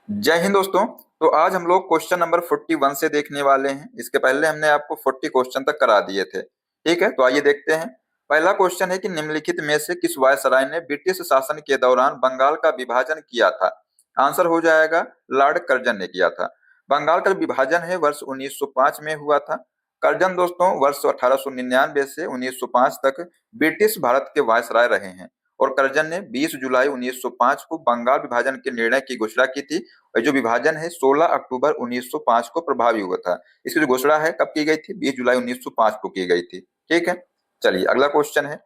जय हिंद दोस्तों। तो आज हम लोग क्वेश्चन नंबर 41 से देखने वाले हैं। इसके पहले हमने आपको 40 क्वेश्चन तक करा दिए थे। ठीक है, तो आइए देखते हैं। पहला क्वेश्चन है कि निम्नलिखित में से किस वायसराय ने ब्रिटिश शासन के दौरान बंगाल का विभाजन किया था। आंसर हो जाएगा लॉर्ड कर्जन ने किया था। बंगाल का विभाजन है वर्ष 1905 में हुआ था। कर्जन दोस्तों वर्ष 1899 से 1905 तक ब्रिटिश भारत के वायसराय रहे हैं। और कर्जन ने 20 जुलाई 1905 को बंगाल विभाजन के निर्णय की घोषणा की थी। और जो विभाजन है 16 अक्टूबर 1905 को प्रभावी हुआ था। इसकी जो घोषणा है कब की गई थी? 20 जुलाई 1905 को की गई थी। ठीक है, चलिए अगला क्वेश्चन है।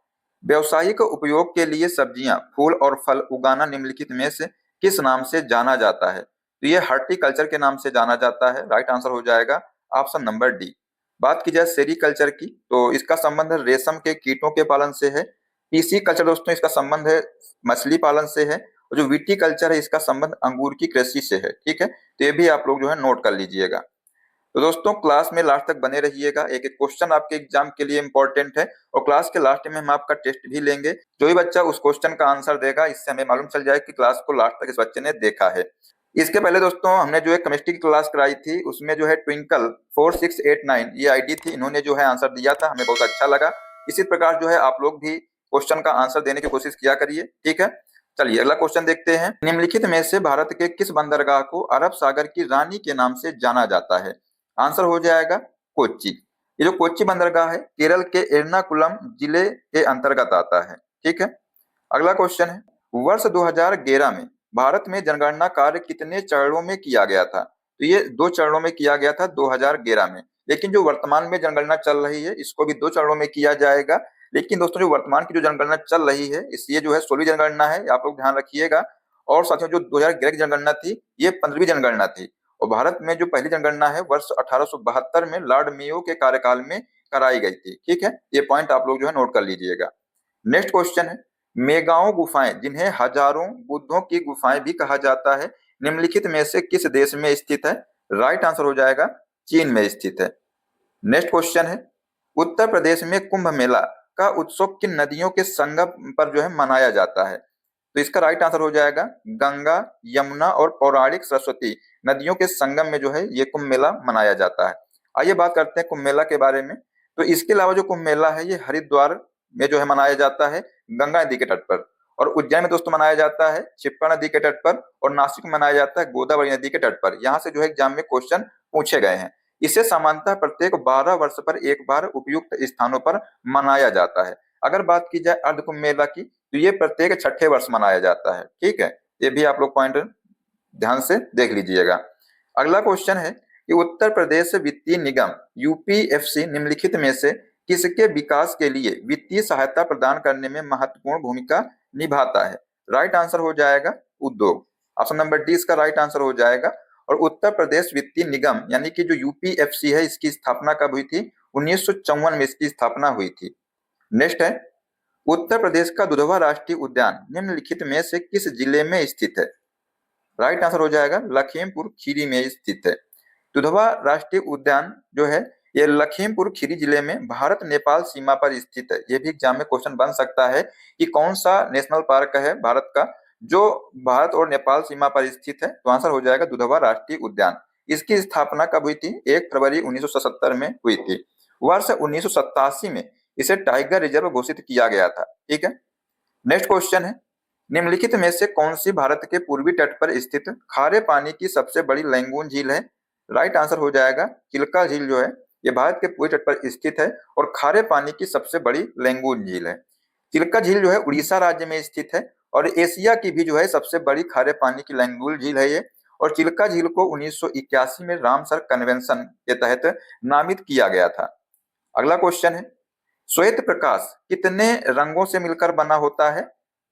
व्यवसायिक उपयोग के लिए सब्जियां, फूल और फल उगाना निम्नलिखित में से किस नाम से जाना जाता है? तो ये हॉर्टिकल्चर के नाम से जाना जाता है। राइट आंसर हो जाएगा ऑप्शन नंबर डी। बात की जाए सेरीकल्चर की, तो इसका संबंध रेशम के कीटों के पालन से है। पीसी कल्चर दोस्तों इसका संबंध है मछली पालन से है। और जो विटी कल्चर है इसका संबंध अंगूर की कृषि से है। ठीक है, तो ये भी आप लोग जो है नोट कर लीजिएगा। तो दोस्तों क्लास में लास्ट तक बने रहिएगा। एक एक क्वेश्चन आपके एग्जाम के लिए इंपॉर्टेंट है। और क्लास के लास्ट में हम आपका टेस्ट भी लेंगे। जो भी बच्चा उस क्वेश्चन का आंसर देगा, इससे हमें मालूम चल जाए कि क्लास को लास्ट तक इस बच्चे ने देखा है। इसके पहले दोस्तों हमने जो है केमिस्ट्री की क्लास कराई थी, उसमें जो है ट्विंकल 4689 ये आईडी थी। इन्होंने जो है आंसर दिया था, हमें बहुत अच्छा लगा। इसी प्रकार जो है आप लोग भी क्वेश्चन का आंसर देने की कोशिश किया करिए। ठीक है, चलिए अगला क्वेश्चन देखते हैं। निम्नलिखित में से भारत के किस बंदरगाह को अरब सागर की रानी के नाम से जाना जाता है? आंसर हो जाएगा कोच्चि। ये जो कोच्चि बंदरगाह है केरल के एर्नाकुलम जिले के अंतर्गत आता है। ठीक है, अगला क्वेश्चन है। वर्ष 2011 में भारत में जनगणना कार्य कितने चरणों में किया गया था? तो ये 2 चरणों में किया गया था 2011 में। लेकिन जो वर्तमान में जनगणना चल रही है इसको भी 2 चरणों में किया जाएगा। लेकिन दोस्तों जो वर्तमान की जो जनगणना चल रही है इस ये जो है 16वीं जनगणना है, आप लोग ध्यान रखिएगा। और साथियों जो 2011 की जनगणना थी ये 15वीं जनगणना थी। और भारत में जो पहली जनगणना है वर्ष 1872 में लॉर्ड मेयो के कार्यकाल में कराई गई थी। ठीक है, ये पॉइंट आप लोग जो है नोट कर लीजिएगा। नेक्स्ट क्वेश्चन है। मेगाओ गुफाएं जिन्हें हजारों बुद्धों की गुफाएं भी कहा जाता है, निम्नलिखित में से किस देश में स्थित है? राइट आंसर हो जाएगा चीन में स्थित है। नेक्स्ट क्वेश्चन है। उत्तर प्रदेश में कुंभ मेला का उत्सव किन नदियों के संगम पर जो है मनाया जाता है? तो इसका राइट आंसर हो जाएगा गंगा, यमुना और पौराणिक सरस्वती नदियों के संगम में जो है ये कुंभ मेला मनाया जाता है। आइए बात करते हैं कुंभ मेला के बारे में। तो इसके अलावा जो कुंभ मेला है ये हरिद्वार में जो है मनाया जाता है गंगा नदी के तट पर। और उज्जैन में दोस्तों मनाया जाता है क्षिप्रा नदी के तट पर। और नासिक में मनाया जाता है गोदावरी नदी के तट पर। यहाँ से जो है एग्जाम में क्वेश्चन पूछे गए हैं। इसे सामान्यतः प्रत्येक 12 वर्ष पर एक बार उपयुक्त स्थानों पर मनाया जाता है। अगर बात की जाए अर्ध कुंभ मेला की, तो ये प्रत्येक छठे वर्ष मनाया जाता है। ठीक है, ये भी आप लोग पॉइंट ध्यान से देख लीजिएगा। अगला क्वेश्चन है कि उत्तर प्रदेश वित्तीय निगम यूपीएफसी निम्नलिखित में से किसके विकास के लिए वित्तीय सहायता प्रदान करने में महत्वपूर्ण भूमिका निभाता है? राइट आंसर हो जाएगा उद्योग। ऑप्शन नंबर डी इसका राइट आंसर हो जाएगा। और उत्तर प्रदेश वित्तीय निगम यानी कि जो यूपीएफसी है इसकी स्थापना कब हुई थी? 1954 में इसकी स्थापना हुई थी। नेक्स्ट है। उत्तर प्रदेश का दुधवा राष्ट्रीय उद्यान निम्नलिखित में से किस जिले में स्थित है? राइट आंसर हो जाएगा लखीमपुर खीरी में स्थित है। दुधवा राष्ट्रीय उद्यान जो है ये लखीमपुर खीरी जिले में भारत नेपाल सीमा पर स्थित है। ये भी एग्जाम में क्वेश्चन बन सकता है कि कौन सा नेशनल पार्क है भारत का जो भारत और नेपाल सीमा पर स्थित है। तो आंसर हो जाएगा दुधवा राष्ट्रीय उद्यान। इसकी स्थापना कब हुई थी? 1 फरवरी 1977 में हुई थी। वर्ष 1987 में इसे टाइगर रिजर्व घोषित किया गया था। ठीक है, नेक्स्ट क्वेश्चन है। निम्नलिखित में से कौन सी भारत के पूर्वी तट पर स्थित खारे पानी की सबसे बड़ी लैंगून झील है? राइट आंसर हो जाएगा चिल्का झील जो है ये भारत के पूर्वी तट पर स्थित है और खारे पानी की सबसे बड़ी लैंगून झील है। चिल्का झील जो है उड़ीसा राज्य में स्थित है और एशिया की भी जो है सबसे बड़ी खारे पानी की लैंगून झील है ये। और चिल्का झील को 1981 में रामसर कन्वेंशन के तहत नामित किया गया था। अगला क्वेश्चन है। श्वेत प्रकाश कितने रंगों से मिलकर बना होता है?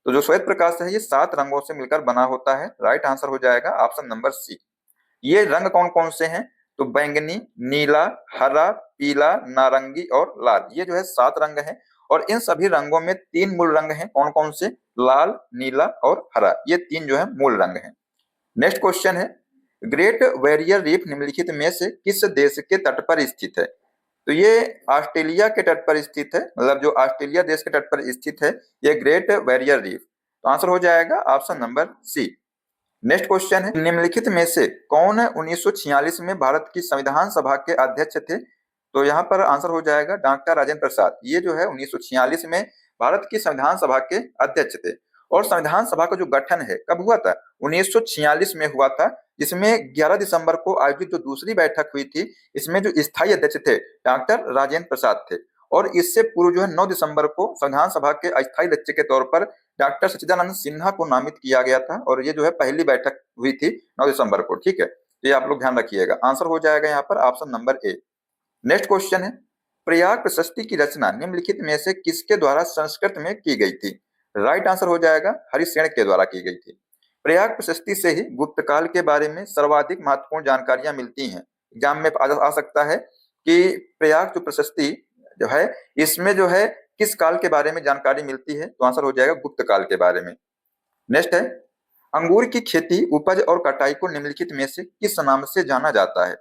तो जो श्वेत प्रकाश है ये 7 रंगों से मिलकर बना होता है। राइट आंसर हो जाएगा ऑप्शन नंबर सी। ये रंग कौन कौन से हैं? तो बैंगनी, नीला, हरा, पीला, नारंगी और लाल, ये जो है 7 रंग हैं। और इन सभी रंगों में 3 मूल रंग हैं। कौन कौन से? लाल, नीला और हरा, ये 3 जो है मूल रंग हैं। नेक्स्ट क्वेश्चन है। ग्रेट बैरियर रीफ निम्नलिखित में से किस देश के तट पर स्थित है? तो ये ऑस्ट्रेलिया के तट पर स्थित है। मतलब जो ऑस्ट्रेलिया देश के तट पर स्थित है ये ग्रेट बैरियर रीफ। तो आंसर हो जाएगा option number C. Next question है, निम्नलिखित में से कौन 1946 में भारत की संविधान सभा के अध्यक्ष थे? तो यहाँ पर आंसर हो जाएगा डॉक्टर राजेंद्र प्रसाद। ये जो है 1946 में भारत की संविधान सभा के अध्यक्ष थे। और संविधान सभा का जो गठन है कब हुआ था? 1946 में हुआ था, जिसमें 11 दिसंबर को आयोजित जो दूसरी बैठक हुई थी, इसमें जो स्थायी अध्यक्ष थे डॉक्टर राजेंद्र प्रसाद थे। और इससे पूर्व जो है 9 दिसंबर को संविधान सभा के अस्थायी अध्यक्ष के तौर पर डॉक्टर सच्चिदानंद सिन्हा को नामित किया गया था। और ये जो है पहली बैठक हुई थी 9 दिसंबर को। ठीक है, ये आप लोग ध्यान रखिएगा। आंसर हो जाएगा यहाँ पर option number A. Next question है, प्रयाग प्रशस्ति की रचना निम्नलिखित में से किसके द्वारा संस्कृत में की गई थी? राइट आंसर हो जाएगा हरिसेन के द्वारा की गई थी। प्रयाग प्रशस्ति से ही गुप्त काल के बारे में सर्वाधिक महत्वपूर्ण जानकारियां मिलती हैं। एग्जाम में आ सकता है कि प्रयाग जो प्रशस्ति जो है इसमें जो है किस काल के बारे में जानकारी मिलती है? तो आंसर हो जाएगा गुप्त काल के बारे में। नेक्स्ट है, अंगूर की खेती, उपज और कटाई को निम्नलिखित में से किस नाम से जाना जाता है?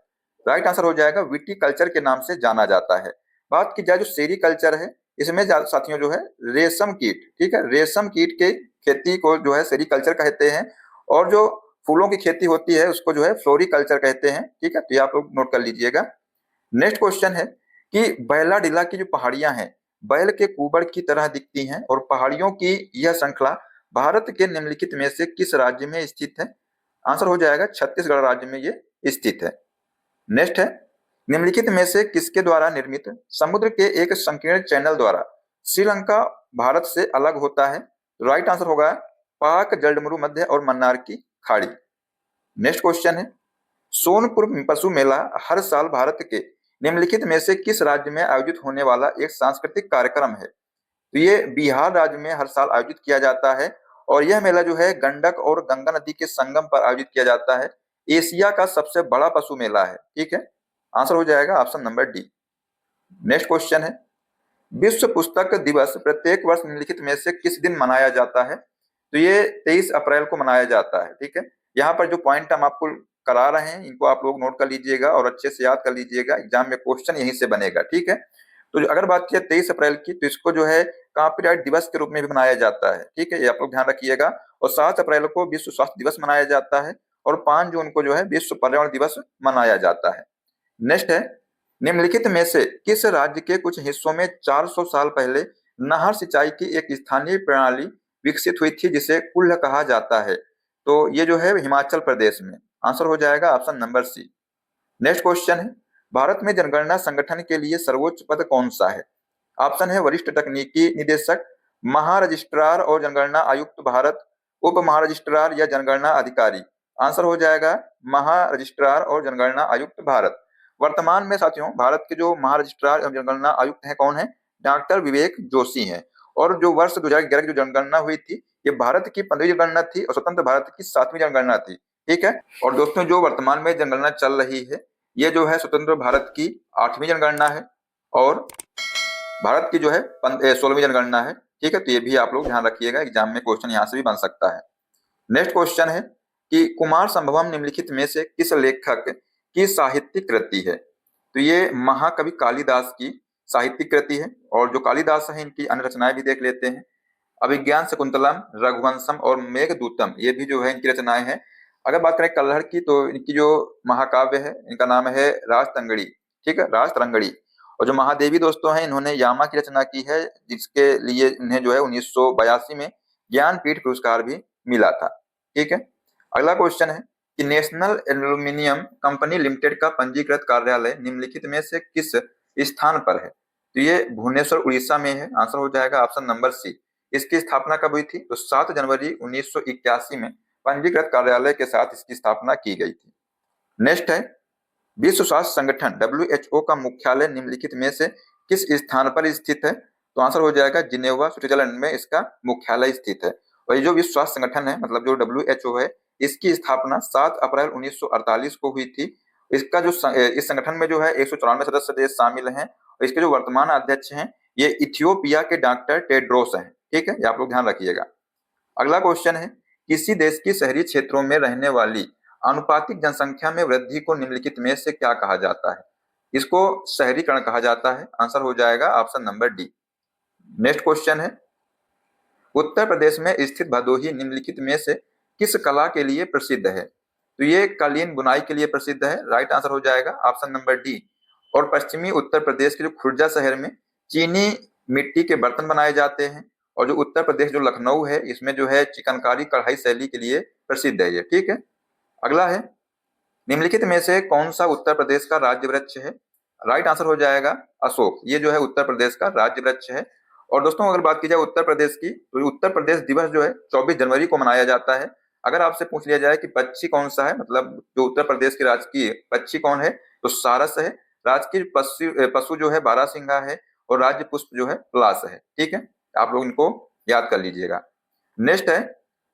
राइट आंसर हो जाएगा विटीकल्चर के नाम से जाना जाता है। बात की जाए जो सेरीकल्चर है, इसमें साथियों जो है रेशम कीट, ठीक है, रेशम कीट के खेती को जो है सेरीकल्चर कहते हैं। और जो फूलों की खेती होती है उसको जो है फ्लोरिकल्चर कहते हैं। ठीक है, तो ये आप लोग नोट कर लीजिएगा। नेक्स्ट क्वेश्चन है कि बैलाडिला की जो पहाड़ियां हैं बैल के कुबड़ की तरह दिखती हैं और पहाड़ियों की यह श्रृंखला भारत के निम्नलिखित में से किस राज्य में स्थित है? आंसर हो जाएगा छत्तीसगढ़ राज्य में ये स्थित है। नेक्स्ट है, निम्नलिखित में से किसके द्वारा निर्मित समुद्र के एक संकीर्ण चैनल द्वारा श्रीलंका भारत से अलग होता है? राइट आंसर होगा पाक, जलडमरू मध्य और मन्नार की खाड़ी। नेक्स्ट क्वेश्चन है, सोनपुर पशु मेला हर साल भारत के निम्नलिखित में से किस राज्य में आयोजित होने वाला एक सांस्कृतिक कार्यक्रम है? तो ये बिहार राज्य में हर साल आयोजित किया जाता है। और यह मेला जो है गंडक और गंगा नदी के संगम पर आयोजित किया जाता है। एशिया का सबसे बड़ा पशु मेला है। ठीक है, आंसर हो जाएगा option number D. Next question है, विश्व पुस्तक दिवस प्रत्येक वर्ष निम्नलिखित में से किस दिन मनाया जाता है? तो ये 23 अप्रैल को मनाया जाता है। ठीक है, यहाँ पर जो पॉइंट हम आपको करा रहे हैं इनको आप लोग नोट कर लीजिएगा और अच्छे से याद कर लीजिएगा, एग्जाम में क्वेश्चन यहीं से बनेगा। ठीक है, तो अगर बात की 23 अप्रैल की, तो इसको जो है कॉपीराइट दिवस के रूप में भी मनाया जाता है। ठीक है, ये आप लोग ध्यान रखिएगा। और 7 अप्रैल को विश्व स्वास्थ्य दिवस मनाया जाता है और 5 जून को जो है विश्व पर्यावरण दिवस मनाया जाता है। नेक्स्ट है, निम्नलिखित में से किस राज्य के कुछ हिस्सों में 400 साल पहले नहर सिंचाई की एक स्थानीय प्रणाली विकसित हुई थी जिसे कुल्ल कहा जाता है? तो ये जो है हिमाचल प्रदेश में। आंसर हो जाएगा option number C. Next question है, भारत में जनगणना संगठन के लिए सर्वोच्च पद कौन सा है? ऑप्शन है वरिष्ठ तकनीकी निदेशक, महारजिस्ट्रार और जनगणना आयुक्त भारत, उप महारजिस्ट्रार या जनगणना अधिकारी। आंसर हो जाएगा महारजिस्ट्रार और जनगणना आयुक्त भारत। वर्तमान में साथियों भारत के जो महारजिस्ट्रार और जनगणना आयुक्त हैं कौन है? डॉक्टर विवेक जोशी हैं। और जो वर्ष 2011 की जो जनगणना हुई थी ये भारत की 15वीं जनगणना थी और स्वतंत्र भारत की 7वीं जनगणना थी। ठीक है, और दोस्तों जो वर्तमान में जनगणना चल रही है ये जो है स्वतंत्र भारत की 8वीं जनगणना है और भारत की जो है 16वीं जनगणना है। ठीक है, तो ये भी आप लोग ध्यान रखिएगा, एग्जाम में क्वेश्चन यहाँ से भी बन सकता है। नेक्स्ट क्वेश्चन है कि कुमार संभवम निम्नलिखित में से किस लेखक की साहित्यिक कृति है? तो ये महाकवि कालिदास की साहित्यिक कृति है। और जो कालिदास है इनकी अन्य रचनाएं भी देख लेते हैं। अभिज्ञान शकुंतलम, रघुवंशम और मेघदूतम ये भी जो है इनकी रचनाएं हैं। अगर बात करें कल्हड़ की तो इनकी जो महाकाव्य है इनका नाम है राजतंगड़ी। ठीक है, राजतरंगड़ी। और जो महादेवी दोस्तों हैं इन्होंने यामा की रचना की है जिसके लिए इन्हें जो है 1982 में ज्ञानपीठ पुरस्कार भी मिला था। ठीक है, अगला क्वेश्चन है कि नेशनल एल्यूमिनियम कंपनी लिमिटेड का पंजीकृत कार्यालय निम्नलिखित में से किस स्थान पर है? तो ये भुवनेश्वर उड़ीसा में है। आंसर हो जाएगा ऑप्शन नंबर सी। इसकी स्थापना कब हुई थी? तो 7 जनवरी 1981 में पंजीकृत कार्यालय के साथ इसकी स्थापना की गई थी। नेक्स्ट है, विश्व स्वास्थ्य संगठन WHO का मुख्यालय निम्नलिखित में से किस स्थान पर स्थित है? तो आंसर हो जाएगा जिनेवा, स्विट्जरलैंड में इसका मुख्यालय स्थित है। और ये जो विश्व स्वास्थ्य संगठन है मतलब जो WHO है इसकी स्थापना 7 अप्रैल 1948 को हुई थी। इसका जो इस संगठन में जो है 194 सदस्य देश शामिल हैं और इसके जो वर्तमान अध्यक्ष हैं ये इथियोपिया के डॉक्टर टेड्रोस हैं। ठीक है, ये आप लोग ध्यान रखिएगा। अगला क्वेश्चन है, किसी देश की शहरी क्षेत्रों में रहने वाली आनुपातिक जनसंख्या में वृद्धि को निम्नलिखित में से क्या कहा जाता है? इसको शहरीकरण कहा जाता है। आंसर हो जाएगा option number D. Next question है, उत्तर प्रदेश में स्थित भदोही निम्नलिखित में से किस कला के लिए प्रसिद्ध है? तो ये कालीन बुनाई के लिए प्रसिद्ध है। राइट आंसर हो जाएगा ऑप्शन नंबर डी। और पश्चिमी उत्तर प्रदेश के जो खुर्जा शहर में चीनी मिट्टी के बर्तन बनाए जाते हैं। और जो उत्तर प्रदेश जो लखनऊ है, इसमें जो है चिकनकारी कढ़ाई शैली के लिए प्रसिद्ध है ये। ठीक है, अगला है, निम्नलिखित में से कौन सा उत्तर प्रदेश का राज्य वृक्ष है? राइट आंसर हो जाएगा अशोक। ये जो है उत्तर प्रदेश का राज्य वृक्ष है। और दोस्तों अगर बात की जाए उत्तर प्रदेश की, तो उत्तर प्रदेश दिवस जो है 24 जनवरी को मनाया जाता है। अगर आपसे पूछ लिया जाए कि पक्षी कौन सा है, मतलब जो उत्तर प्रदेश की राजकीय पक्षी कौन है, तो सारस है। राजकीय पशु जो है बारहसिंगा है। और राज्य पुष्प जो है पलाश है। ठीक है, आप लोग इनको याद कर लीजिएगा। नेक्स्ट है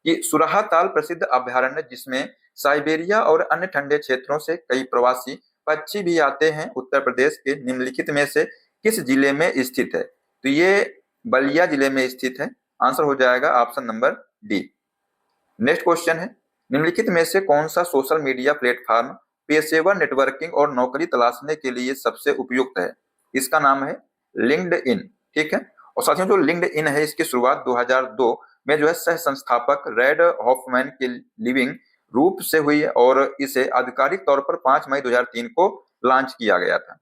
कि सुराहा ताल प्रसिद्ध अभ्यारण्य जिसमें साइबेरिया और अन्य ठंडे क्षेत्रों से कई प्रवासी पक्षी भी आते हैं, उत्तर प्रदेश के निम्नलिखित में से किस जिले में स्थित है? तो ये बलिया जिले में स्थित है। आंसर हो जाएगा option number D. Next question है, निम्नलिखित में से कौन सा सोशल मीडिया प्लेटफॉर्म पेशेवर नेटवर्किंग और नौकरी तलाशने के लिए सबसे उपयुक्त है? इसका नाम है लिंक्डइन। ठीक है, और साथियों जो लिंक्डइन है इसकी शुरुआत 2002 में जो है सह संस्थापक रेड हॉफमैन के लिविंग रूप से हुई और इसे आधिकारिक तौर पर 5 मई 2003 को लॉन्च किया गया था।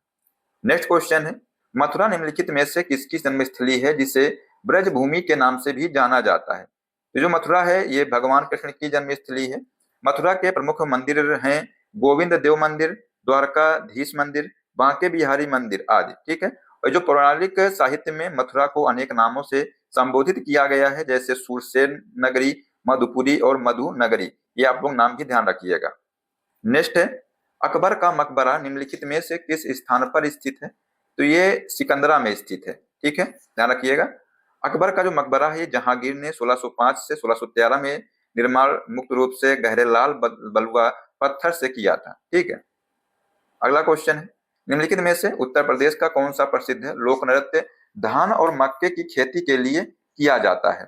नेक्स्ट क्वेश्चन है, मथुरा निम्नलिखित में से किसकी जन्मस्थली है जिसे ब्रजभूमि के नाम से भी जाना जाता है? तो जो मथुरा है ये भगवान कृष्ण की जन्मस्थली है। मथुरा के प्रमुख मंदिर हैं गोविंद देव मंदिर, द्वारकाधीश मंदिर, बांके बिहारी मंदिर आदि। ठीक है, और जो पौराणिक साहित्य में मथुरा को अनेक नामों से संबोधित किया गया है, जैसे सूरसेन नगरी, मधुपुरी और मधु नगरी। ये आप लोग नाम की ध्यान रखिएगा। नेक्स्ट है, अकबर का मकबरा निम्नलिखित में से किस स्थान पर स्थित है? तो ये सिकंदरा में स्थित है। ठीक है, ध्यान रखिएगा। अकबर का जो मकबरा है जहांगीर ने 1605 से 1613 में निर्माण मुक्त रूप से गहरे लाल बलुआ पत्थर से किया था। ठीक है, अगला क्वेश्चन है, निम्नलिखित में से उत्तर प्रदेश का कौन सा प्रसिद्ध लोक नृत्य धान और मक्के की खेती के लिए किया जाता है?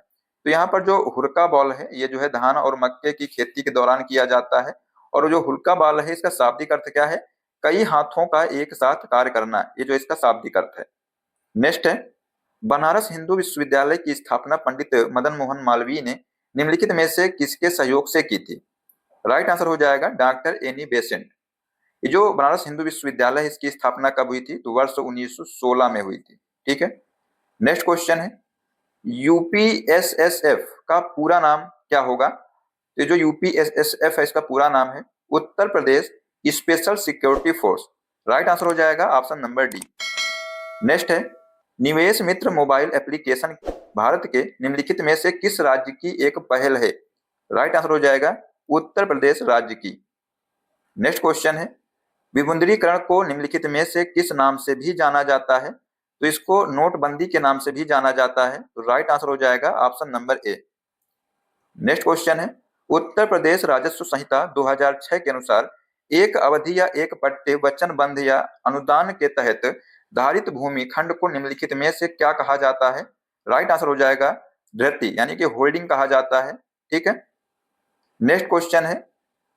तो यहाँ पर जो हुरका बॉल है ये जो है धान और मक्के की खेती के दौरान किया जाता है। और जो हुरका बॉल है इसका शाब्दिक अर्थ क्या है? कई हाथों का एक साथ कार्य करना, ये जो इसका शाब्दिक अर्थ है। नेक्स्ट है, बनारस हिंदू विश्वविद्यालय की स्थापना पंडित मदन मोहन मालवीय ने निम्नलिखित में से किसके सहयोग से की थी? राइट आंसर हो जाएगा डॉक्टर एनी बेसेंट। ये जो बनारस हिंदू विश्वविद्यालय है इसकी स्थापना कब हुई थी? तो वर्ष 1916 में हुई थी। ठीक है, नेक्स्ट क्वेश्चन है, यूपीएसएसएफ का पूरा नाम क्या होगा? तो जो यूपीएसएसएफ है इसका पूरा नाम है Uttar Pradesh special security force. Right answer हो जाएगा ऑप्शन नंबर डी। नेक्स्ट है, निवेश मित्र मोबाइल एप्लीकेशन भारत के निम्नलिखित में से किस राज्य की एक पहल है? राइट आंसर हो जाएगा उत्तर प्रदेश राज्य की। नेक्स्ट क्वेश्चन है, विमुद्रीकरण को निम्नलिखित में से किस नाम से भी जाना जाता है? तो इसको नोटबंदी के नाम से भी जाना जाता है। तो राइट आंसर हो जाएगा option number A. Next question है, उत्तर प्रदेश राजस्व संहिता 2006 के अनुसार एक अवधि या एक पट्टे वचनबंध या अनुदान के तहत धारित भूमि खंड को निम्नलिखित में से क्या कहा जाता है? राइट आंसर हो जाएगा धृति यानी कि होल्डिंग कहा जाता है। ठीक है, नेक्स्ट क्वेश्चन है,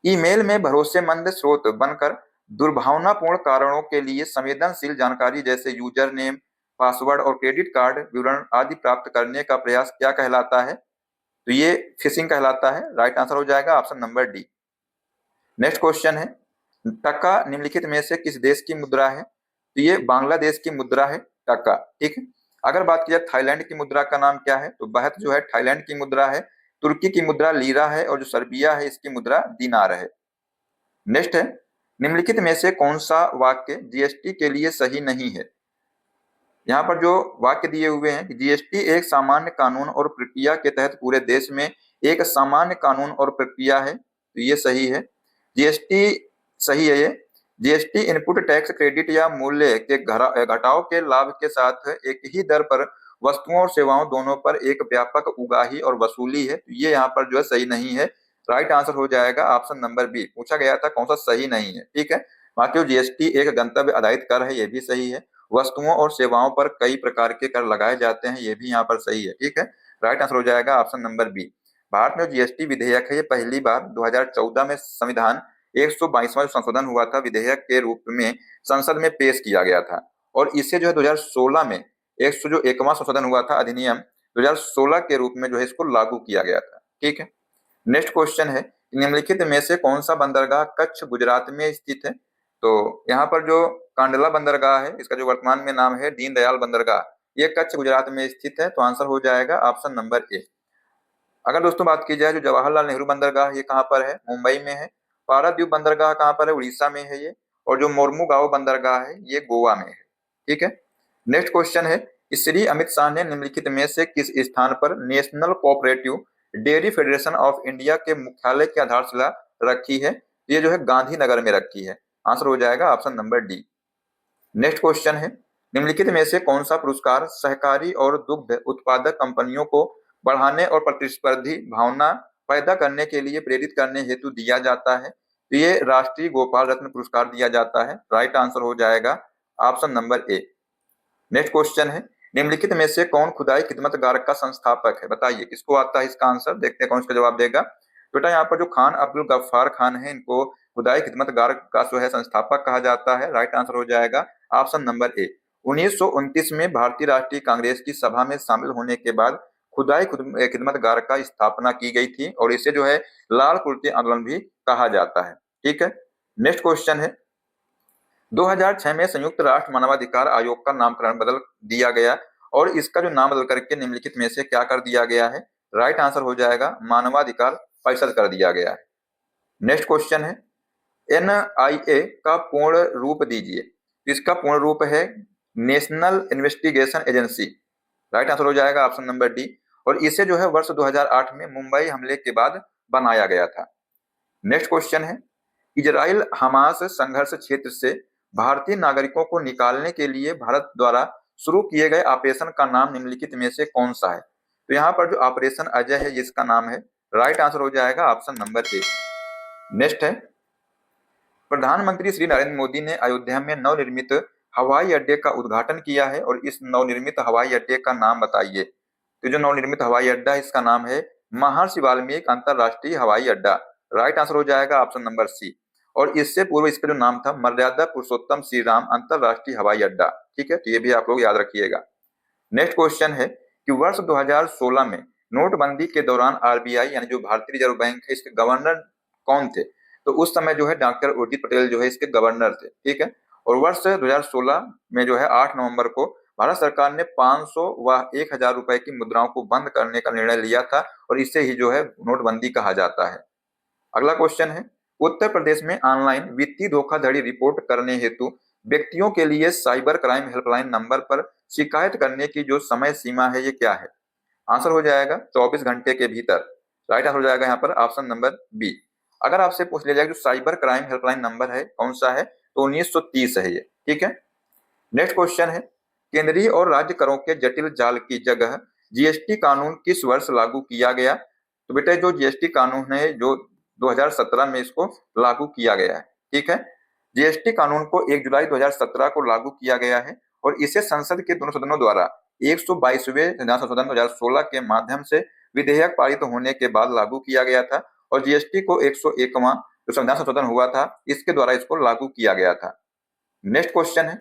ईमेल में भरोसेमंद स्रोत बनकर दुर्भावनापूर्ण कारणों के लिए संवेदनशील जानकारी जैसे यूजर नेम, पासवर्ड और क्रेडिट कार्ड विवरण आदि प्राप्त करने का प्रयास क्या कहलाता है? तो ये फिशिंग कहलाता है। राइट आंसर हो जाएगा option number D. Next question है, टका निम्नलिखित में से किस देश की मुद्रा है? तो ये बांग्लादेश की मुद्रा है टका। ठीक है, अगर बात की जाए थाईलैंड की मुद्रा का नाम क्या है? तो बहत जो है थाईलैंड की मुद्रा है। तुर्की की मुद्रा लीरा है और जो सर्बिया है इसकी मुद्रा दीनार है। नेक्स्ट है, निम्नलिखित में से कौन सा वाक्य जीएसटी के लिए सही नहीं है? यहाँ पर जो वाक्य दिए हुए हैं कि जीएसटी एक सामान्य कानून और प्रक्रिया के तहत पूरे देश में एक सामान्य कानून और प्रक्रिया है, तो ये सही है। जीएसटी सही है। ये जीएसटी इनपुट टैक्स क्रेडिट या मूल्य के घटाव के लाभ के साथ एक ही दर पर वस्तुओं और सेवाओं दोनों पर एक व्यापक उगाही और वसूली है, तो ये यहाँ पर जो है सही नहीं है। राइट आंसर हो जाएगा ऑप्शन नंबर बी। पूछा गया था कौन सा सही नहीं है। ठीक है, बाकी जीएसटी एक गंतव्य आधारित कर है, ये भी सही है। वस्तुओं और सेवाओं पर कई प्रकार के कर लगाए जाते हैं, ये भी यहाँ पर सही है। ठीक है, राइट आंसर हो जाएगा ऑप्शन नंबर बी। भारत में जीएसटी विधेयक है ये पहली बार 2014 में संविधान 122वां संशोधन हुआ था विधेयक के रूप में संसद में पेश किया गया था। और इसे जो है 2016 में 101वां संशोधन हुआ था अधिनियम 2016 के रूप में जो है इसको लागू किया गया था। ठीक है, नेक्स्ट क्वेश्चन है, निम्नलिखित में से कौन सा बंदरगाह कच्छ गुजरात में स्थित है? तो यहाँ पर जो कांडला बंदरगाह है, इसका जो वर्तमान में नाम है दीनदयाल बंदरगाह, ये कच्छ गुजरात में स्थित है। तो आंसर हो जाएगा ऑप्शन नंबर ए। अगर दोस्तों बात की जाए जो जवाहरलाल नेहरू बंदरगाह, ये कहाँ पर है? मुंबई में है। पारादीप बंदरगाह कहाँ पर है? उड़ीसा में है ये। और जो मोरमुगांव बंदरगाह है, ये गोवा में है। ठीक है। नेक्स्ट क्वेश्चन है, श्री अमित शाह ने निम्नलिखित में से किस स्थान पर national cooperative dairy federation of India के मुख्यालय की आधारशिला रखी है? ये जो है गांधीनगर में रखी है। आंसर हो जाएगा option number D. Next question है, निम्नलिखित में से कौन सा पुरस्कार सहकारी और दुग्ध उत्पादक कंपनियों को बढ़ाने और प्रतिस्पर्धी भावना पैदा करने के लिए प्रेरित करने हेतु दिया जाता है? तो ये राष्ट्रीय गोपाल रत्न पुरस्कार दिया जाता है। राइट आंसर हो जाएगा option number A. Next question है, निम्नलिखित में से कौन खुदाई खिदमतगार का संस्थापक है? बताइए किसको आता है इसका आंसर, देखते हैं कौन इसका जवाब देगा। बेटा यहाँ पर जो खान अब्दुल गफ्फार खान है, इनको खुदाई खिदमतगार का जो है संस्थापक कहा जाता है। राइट आंसर हो जाएगा ऑप्शन नंबर ए। 1929 में भारतीय राष्ट्रीय कांग्रेस की सभा में शामिल होने के बाद खुदाई खिदमतगार का स्थापना की गई थी और इसे जो है लाल कुर्ते आंदोलन भी कहा जाता है। ठीक है। नेक्स्ट क्वेश्चन है, 2006 में संयुक्त राष्ट्र मानवाधिकार आयोग का नामकरण बदल दिया गया और इसका जो नाम बदल करके निम्नलिखित में से क्या कर दिया गया है? राइट आंसर हो जाएगा मानवाधिकार परिषद कर दिया गया है। नेक्स्ट क्वेश्चन है, NIA का पूर्ण रूप दीजिए। इसका पूर्ण रूप है national investigation agency. Right answer हो जाएगा ऑप्शन नंबर डी। और इसे जो है वर्ष 2008 में मुंबई हमले के बाद बनाया गया था। नेक्स्ट क्वेश्चन है, इजराइल हमास संघर्ष क्षेत्र से भारतीय नागरिकों को निकालने के लिए भारत द्वारा शुरू किए गए ऑपरेशन का नाम निम्नलिखित में से कौन सा है? तो यहाँ पर जो ऑपरेशन अजय है, जिसका नाम है। राइट आंसर हो जाएगा ऑप्शन नंबर ए। नेक्स्ट है, प्रधानमंत्री श्री नरेंद्र मोदी ने अयोध्या में नवनिर्मित हवाई अड्डे का उद्घाटन किया है और इस नवनिर्मित हवाई अड्डे का नाम बताइए। तो जो नवनिर्मित हवाई अड्डा है, इसका नाम है महर्षि वाल्मीकि अंतरराष्ट्रीय हवाई अड्डा। राइट आंसर हो जाएगा ऑप्शन नंबर सी। और इससे पूर्व इसका जो नाम था मर्यादा पुरुषोत्तम श्री राम अंतरराष्ट्रीय हवाई अड्डा। ठीक है, तो ये भी आप लोग याद रखिएगा। नेक्स्ट क्वेश्चन है कि वर्ष 2016 में नोटबंदी के दौरान RBI यानी जो भारतीय रिजर्व बैंक है, इसके गवर्नर कौन थे? तो उस समय जो है डॉक्टर उर्जित पटेल जो है इसके गवर्नर थे। ठीक है। और वर्ष 2016 में जो है 8 नवंबर को भारत सरकार ने 500 व 1000 रुपए की मुद्राओं को बंद करने का निर्णय लिया था और इसे ही जो है नोटबंदी कहा जाता है। अगला क्वेश्चन है, उत्तर प्रदेश में ऑनलाइन वित्तीय धोखाधड़ी रिपोर्ट करने हेतु व्यक्तियों के लिए साइबर क्राइम हेल्पलाइन नंबर पर शिकायत करने की जो समय सीमा है, ये क्या है? आंसर हो जाएगा 24 घंटे के भीतर। राइट आंसर हो जाएगा यहाँ पर ऑप्शन नंबर बी। अगर आपसे पूछ लिया जाए जो साइबर क्राइम हेल्पलाइन नंबर है कौन सा है, तो 1930 है ये। ठीक है। नेक्स्ट क्वेश्चन है, केंद्रीय और राज्य करों के जटिल जाल की जगह GST कानून किस वर्ष लागू किया गया? तो बेटा जो GST कानून है जो 2017 में इसको लागू किया गया है। ठीक है। GST कानून को 1 जुलाई 2017 को लागू किया गया है और इसे संसद के दोनों सदनों द्वारा 122वें संविधान संशोधन 2016 के माध्यम से विधेयक पारित होने के बाद लागू किया गया था और GST को 101वां जो संविधान संशोधन हुआ था, इसके द्वारा इसको लागू किया गया था। नेक्स्ट क्वेश्चन है,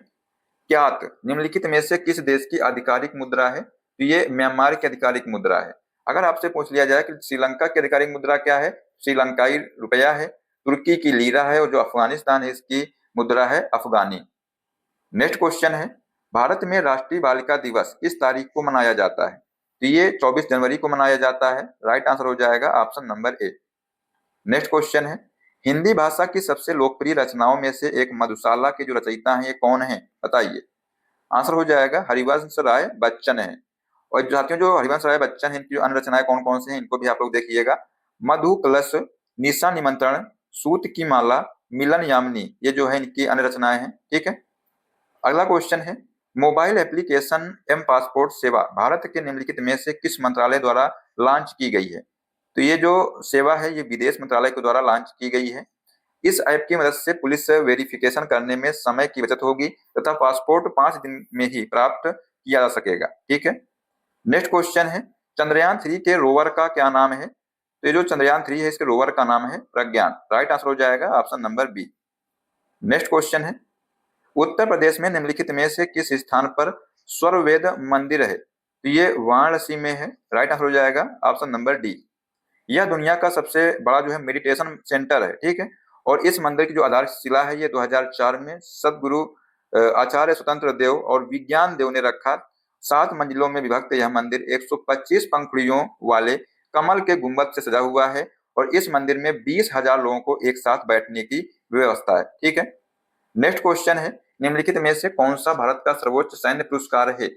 क्यात निम्नलिखित में से किस देश की आधिकारिक मुद्रा है? तो ये म्यांमार की आधिकारिक मुद्रा है। अगर आपसे पूछ लिया जाए कि श्रीलंका की आधिकारिक मुद्रा क्या है, श्रीलंकाई रुपया है। तुर्की की लीरा है और जो अफगानिस्तान है इसकी मुद्रा है अफगानी। नेक्स्ट क्वेश्चन है, भारत में राष्ट्रीय बालिका दिवस किस तारीख को मनाया जाता है? तो ये 24 जनवरी को मनाया जाता है। राइट आंसर हो जाएगा option number A. Next question है, हिंदी भाषा की सबसे लोकप्रिय रचनाओं में से एक मधुशाला के जो रचयिता हैं ये कौन है? बताइए। आंसर हो जाएगा हरिवंश राय बच्चन है। और साथियों जो हरिवंश राय बच्चन है, इनकी जो अन्य रचनाएं कौन कौन सी हैं इनको भी आप लोग देखिएगा। मधु कलश, निशा निमंत्रण, सूत की माला, मिलन यामिनी, ये जो है इनकी अन्य रचनाएं हैं। ठीक है। अगला क्वेश्चन है, मोबाइल एप्लीकेशन एम पासपोर्ट सेवा भारत के निम्नलिखित में से किस मंत्रालय द्वारा लॉन्च की गई है? तो ये जो सेवा है ये विदेश मंत्रालय के द्वारा लॉन्च की गई है। इस ऐप की मदद से पुलिस वेरिफिकेशन करने में समय की बचत होगी तथा पासपोर्ट 5 दिन में ही प्राप्त किया जा सकेगा। ठीक है। नेक्स्ट क्वेश्चन है, चंद्रयान 3 के रोवर का क्या नाम है? तो ये जो चंद्रयान 3 है इसके रोवर का नाम है प्रज्ञान। राइट आंसर हो जाएगा option number B. Next question है, उत्तर प्रदेश में निम्नलिखित में से किस स्थान पर स्वरवेद मंदिर है? तो ये वाराणसी में है। राइट आंसर हो जाएगा ऑप्शन नंबर डी। यह दुनिया का सबसे बड़ा जो है मेडिटेशन सेंटर है, ठीक है। और इस मंदिर की जो आधारशिला है ये 2004 में सदगुरु आचार्य स्वतंत्र देव और विज्ञान देव ने रखा। 7 मंजिलों में विभक्त यह मंदिर 125 पंखुड़ियों वाले कमल के गुंबद से सजा हुआ है और इस मंदिर में 20,000 लोगों को एक साथ बैठने की व्यवस्था है, ठीक है। नेक्स्ट क्वेश्चन है, निम्नलिखित में से कौन सा भारत का सर्वोच्च सैन्य पुरस्कार है।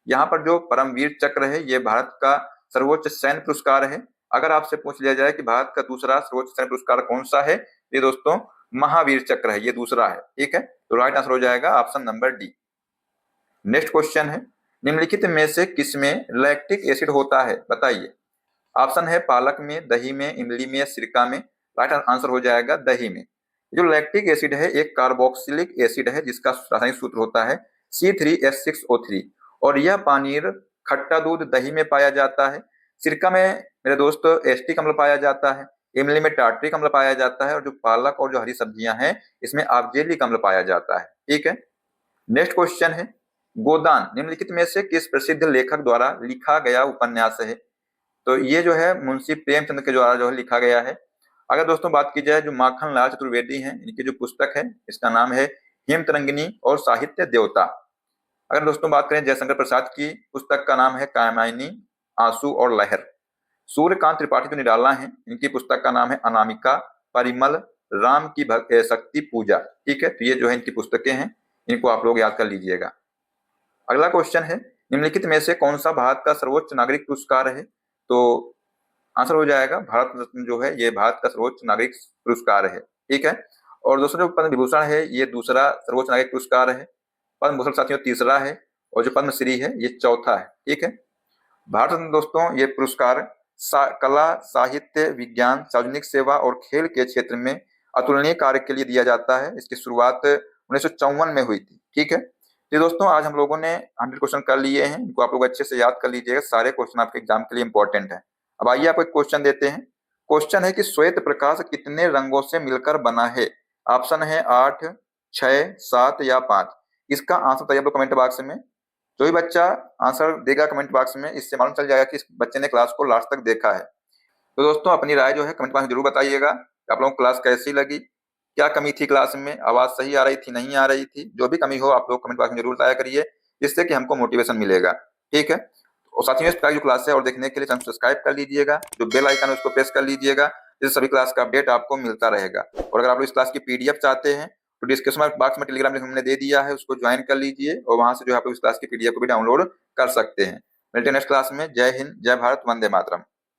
यहाँ पर जो परमवीर चक्र है ये भारत का सर्वोच्च सैन्य पुरस्कार है। अगर आपसे पूछ लिया जाए कि भारत का दूसरा सर्वोच्च सैन्य पुरस्कार कौन सा है, ये दोस्तों महावीर चक्र है, ये दूसरा है, ठीक है। तो राइट आंसर हो जाएगा option number D. Next question है, निम्नलिखित में से किसमें लैक्टिक एसिड होता है, बताइए। ऑप्शन है पालक में, दही में, इमली में, सिरका में। राइट आंसर हो जाएगा दही में। जो लैक्टिक एसिड है एक कार्बोक्सिलिक एसिड है जिसका रासायनिक सूत्र होता है C3H6O3 और यह पानीर खट्टा दूध दही में पाया जाता है। सिरका में मेरे दोस्तों एस्टिक अम्ल पाया जाता है, इमली में टार्ट्रिक अम्ल पाया जाता है और जो पालक और जो हरी सब्जियां हैं इसमें ऑक्जेलिक अम्ल पाया जाता है, ठीक है। नेक्स्ट क्वेश्चन है, गोदान निम्नलिखित में से किस प्रसिद्ध लेखक द्वारा लिखा गया उपन्यास है। तो ये जो है मुंशी प्रेमचंद के द्वारा जो है लिखा गया है। अगर दोस्तों बात की जाए जो माखन लाल चतुर्वेदी हैं इनकी जो पुस्तक है इसका नाम है हेमतरंगिनी और साहित्य देवता। अगर दोस्तों बात करें जयशंकर प्रसाद की पुस्तक का नाम है कामायनी, आंसू और लहर। सूर्यकांत त्रिपाठी जो निराला हैं इनकी पुस्तक का नाम है अनामिका, परिमल, राम की शक्ति पूजा, ठीक है। तो ये जो है इनकी पुस्तकें हैं, इनको आप लोग याद कर लीजिएगा। अगला क्वेश्चन है, निम्नलिखित में से कौन सा भारत का सर्वोच्च नागरिक पुरस्कार है। तो आंसर हो जाएगा भारत रत्न जो है ये भारत का सर्वोच्च नागरिक पुरस्कार है, ठीक है। और दोस्तों जो पद्म विभूषण है ये दूसरा सर्वोच्च नागरिक पुरस्कार है, पद्म भूषण साथियों तीसरा है और जो पद्मश्री है ये चौथा है, ठीक है। भारत रत्न दोस्तों ये पुरस्कार कला, साहित्य, विज्ञान, सार्वजनिक सेवा और खेल के क्षेत्र में अतुलनीय कार्य के लिए दिया जाता है। इसकी शुरुआत 1954 में हुई थी, ठीक है। तो दोस्तों आज हम लोगों ने 100 क्वेश्चन कर लिए हैं, इनको आप लोग अच्छे से याद कर लीजिएगा, सारे क्वेश्चन आपके एग्जाम के लिए इंपॉर्टेंट है। अब आइए आपको एक क्वेश्चन देते हैं। क्वेश्चन है कि श्वेत प्रकाश कितने रंगों से मिलकर बना है। ऑप्शन है 8, 6, 7 या 5। इसका आंसर बताइए आप लोग कमेंट बॉक्स में। जो भी बच्चा आंसर देगा कमेंट बॉक्स में इससे मालूम चल जाएगा कि इस बच्चे ने क्लास को लास्ट तक देखा है। तो दोस्तों अपनी राय जो है कमेंट बॉक्स में जरूर बताइएगा कि आप लोगों को क्लास कैसी लगी, क्या कमी थी क्लास में, आवाज सही आ रही थी, नहीं आ रही थी। जो भी कमी हो आप लोग कमेंट बॉक्स में जरूर बताया करिए, जिससे कि हमको मोटिवेशन मिलेगा, ठीक है। और साथियों इस प्रकार की क्लास है और देखने के लिए चैनल सब्सक्राइब कर लीजिएगा, जो बेल आइकन है उसको प्रेस कर लीजिएगा, जिससे सभी क्लास का अपडेट आपको मिलता रहेगा। और अगर आप लोग इस क्लास की PDF चाहते हैं तो डिस्क्रिप्शन बॉक्स में टेलीग्राम लिंक हमने दे दिया है, उसको ज्वाइन कर लीजिए और वहां से जो है आप लोग इस क्लास की PDF को भी डाउनलोड कर सकते हैं। मिलते हैं नेक्स्ट क्लास में। जय हिंद, जय भारत, वंदे मातरम।